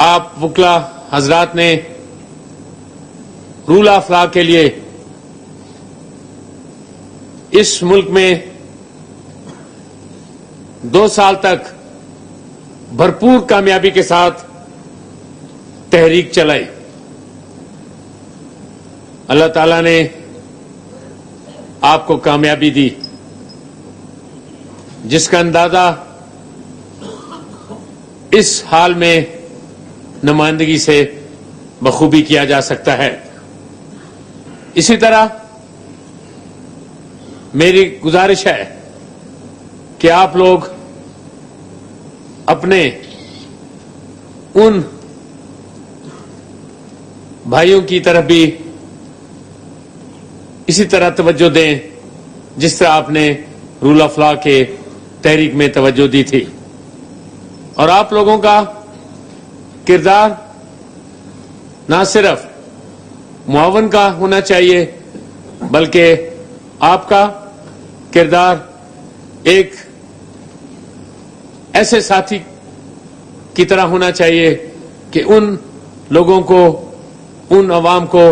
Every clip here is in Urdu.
آپ وکلا حضرات نے رول آف لا کے لیے اس ملک میں 2 سال تک بھرپور کامیابی کے ساتھ تحریک چلائی. اللہ تعالیٰ نے آپ کو کامیابی دی جس کا اندازہ اس حال میں نمائندگی سے بخوبی کیا جا سکتا ہے. اسی طرح میری گزارش ہے کہ آپ لوگ اپنے ان بھائیوں کی طرف بھی اسی طرح توجہ دیں جس طرح آپ نے رول آف لا کے تحریک میں توجہ دی تھی. اور آپ لوگوں کا کردار نہ صرف معاون کا ہونا چاہیے بلکہ آپ کا کردار ایک ایسے ساتھی کی طرح ہونا چاہیے کہ ان لوگوں کو، ان عوام کو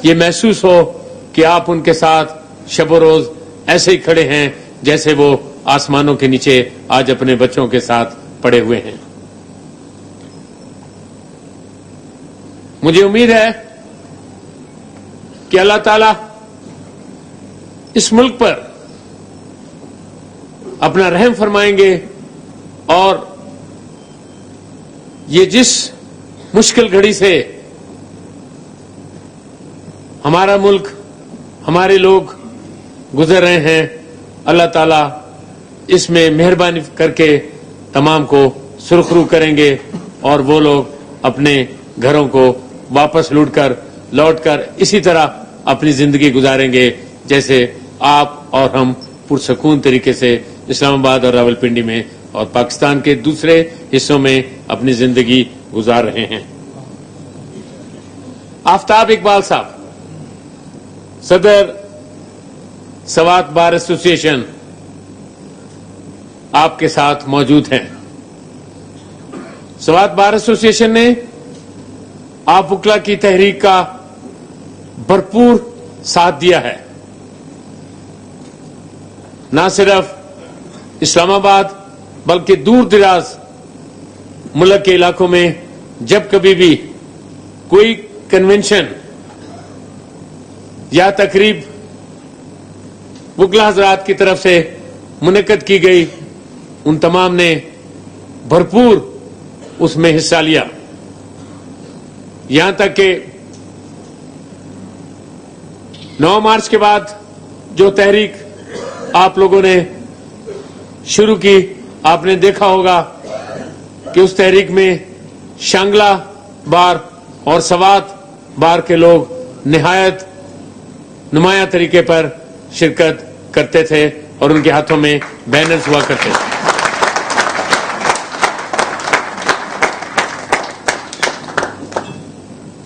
یہ محسوس ہو کہ آپ ان کے ساتھ شب و روز ایسے ہی کھڑے ہیں جیسے وہ آسمانوں کے نیچے آج اپنے بچوں کے ساتھ پڑے ہوئے ہیں. مجھے امید ہے کہ اللہ تعالی اس ملک پر اپنا رحم فرمائیں گے اور یہ جس مشکل گھڑی سے ہمارا ملک، ہمارے لوگ گزر رہے ہیں، اللہ تعالیٰ اس میں مہربانی کر کے تمام کو سرخرو کریں گے اور وہ لوگ اپنے گھروں کو واپس لوٹ کر اسی طرح اپنی زندگی گزاریں گے جیسے آپ اور ہم پرسکون طریقے سے اسلام آباد اور راولپنڈی میں اور پاکستان کے دوسرے حصوں میں اپنی زندگی گزار رہے ہیں. آفتاب اقبال صاحب، صدر سوات بار ایسوسی ایشن، آپ کے ساتھ موجود ہیں. سوات بار ایسوسی ایشن نے آپ وکلا کی تحریک کا بھرپور ساتھ دیا ہے. نہ صرف اسلام آباد بلکہ دور دراز ملک کے علاقوں میں جب کبھی بھی کوئی کنونشن یا تقریب وکلا حضرات کی طرف سے منعقد کی گئی، ان تمام نے بھرپور اس میں حصہ لیا. یہاں تک کہ 9 مارچ کے بعد جو تحریک آپ لوگوں نے شروع کی، آپ نے دیکھا ہوگا کہ اس تحریک میں شانگلہ بار اور سوات بار کے لوگ نہایت نمایاں طریقے پر شرکت کرتے تھے اور ان کے ہاتھوں میں بینرز ہوا کرتے تھے.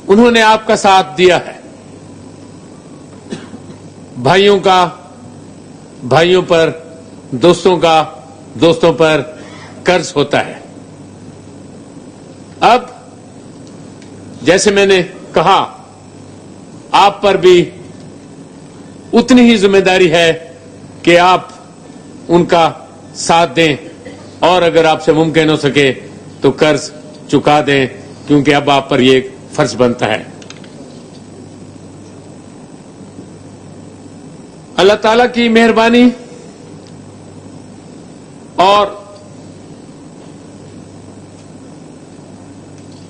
انہوں نے آپ کا ساتھ دیا ہے. بھائیوں کا بھائیوں پر، دوستوں کا دوستوں پر قرض ہوتا ہے. اب جیسے میں نے کہا، آپ پر بھی اتنی ہی ذمہ داری ہے کہ آپ ان کا ساتھ دیں اور اگر آپ سے ممکن ہو سکے تو قرض چکا دیں، کیونکہ اب آپ پر یہ ایک فرض بنتا ہے. اللہ تعالیٰ کی مہربانی اور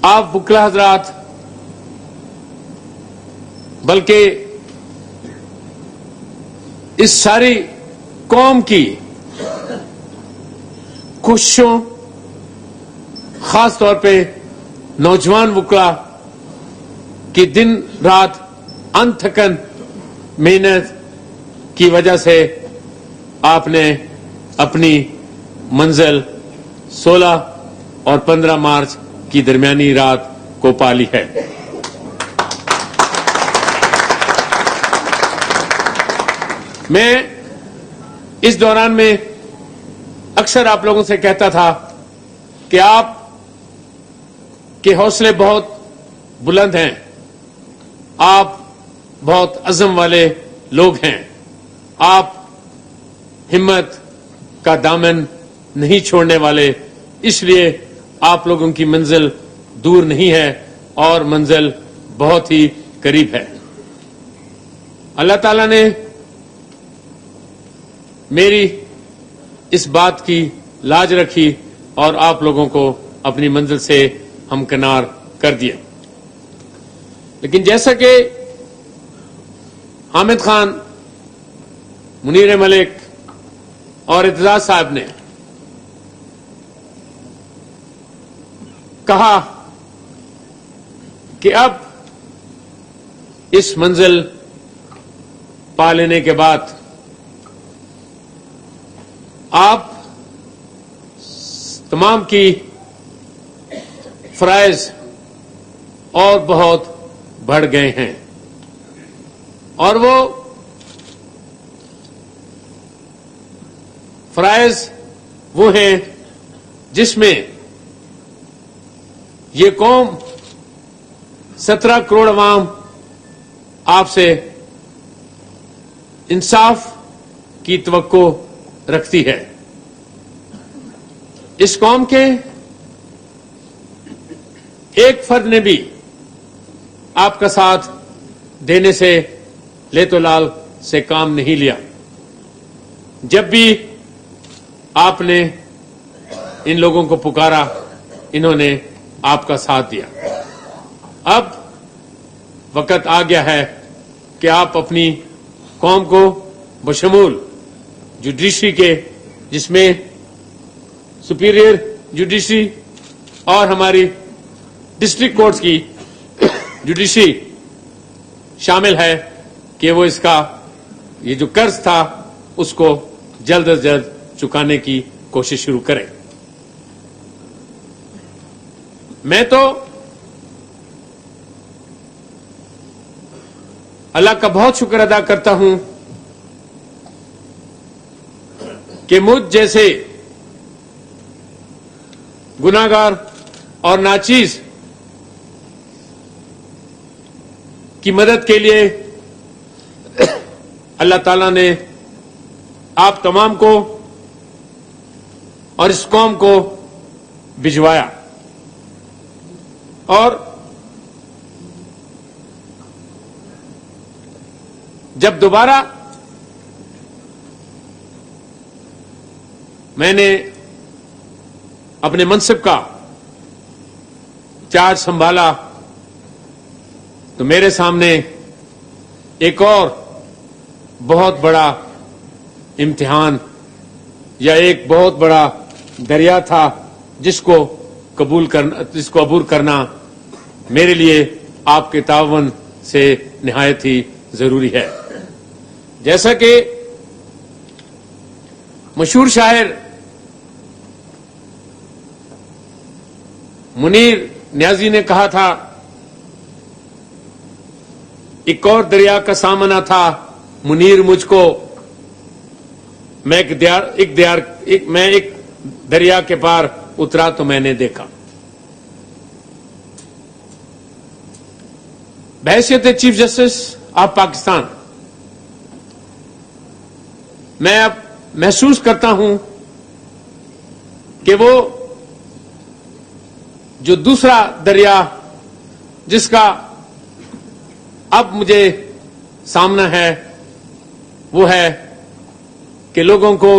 آپ وکلا حضرات بلکہ اس ساری قوم کی کوششوں، خاص طور پہ نوجوان وکلا کی دن رات انتھکن محنت کی وجہ سے آپ نے اپنی منزل 16 اور 15 مارچ کی درمیانی رات کو پالی ہے. میں اس دوران میں اکثر آپ لوگوں سے کہتا تھا کہ آپ کے حوصلے بہت بلند ہیں. آپ بہت عزم والے لوگ ہیں. آپ ہمت کا دامن نہیں چھوڑنے والے. اس لیے آپ لوگوں کی منزل دور نہیں ہے اور منزل بہت ہی قریب ہے. اللہ تعالیٰ نے میری اس بات کی لاج رکھی اور آپ لوگوں کو اپنی منزل سے ہمکنار کر دیا. لیکن جیسا کہ حامد خان، منیر ملک اور اعتزاز صاحب نے کہا کہ اب اس منزل پا لینے کے بعد آپ تمام کی فرائض اور بہت بڑھ گئے ہیں، اور وہ فرائض وہ ہیں جس میں یہ قوم 17 کروڑ عوام آپ سے انصاف کی توقع رکھتی ہے. اس قوم کے ایک فرد نے بھی آپ کا ساتھ دینے سے لیت و لال سے کام نہیں لیا. جب بھی آپ نے ان لوگوں کو پکارا، انہوں نے آپ کا ساتھ دیا. اب وقت آ گیا ہے کہ آپ اپنی قوم کو بشمول جوڈیشری کے، جس میں سپیریئر جوڈیشری اور ہماری ڈسٹرکٹ کورٹس کی جوڈیشری شامل ہے، کہ وہ اس کا یہ جو قرض تھا اس کو جلد از جلد چکانے کی کوشش شروع کریں. میں تو اللہ کا بہت شکر ادا کرتا ہوں کہ مجھ جیسے گناہگار اور ناچیز کی مدد کے لیے اللہ تعالیٰ نے آپ تمام کو اور اس قوم کو بھجوایا. اور جب دوبارہ میں نے اپنے منصب کا چارج سنبھالا تو میرے سامنے ایک اور بہت بڑا امتحان یا ایک بہت بڑا دریا تھا جس کو عبور کرنا میرے لیے آپ کے تعاون سے نہایت ہی ضروری ہے. جیسا کہ مشہور شاعر منیر نیازی نے کہا تھا، ایک اور دریا کا سامنا تھا منیر مجھ کو، میں ایک دریا کے پار اترا تو میں نے دیکھا. بحیثیت چیف جسٹس آف پاکستان میں اب محسوس کرتا ہوں کہ وہ جو دوسرا دریا جس کا اب مجھے سامنا ہے وہ ہے کہ لوگوں کو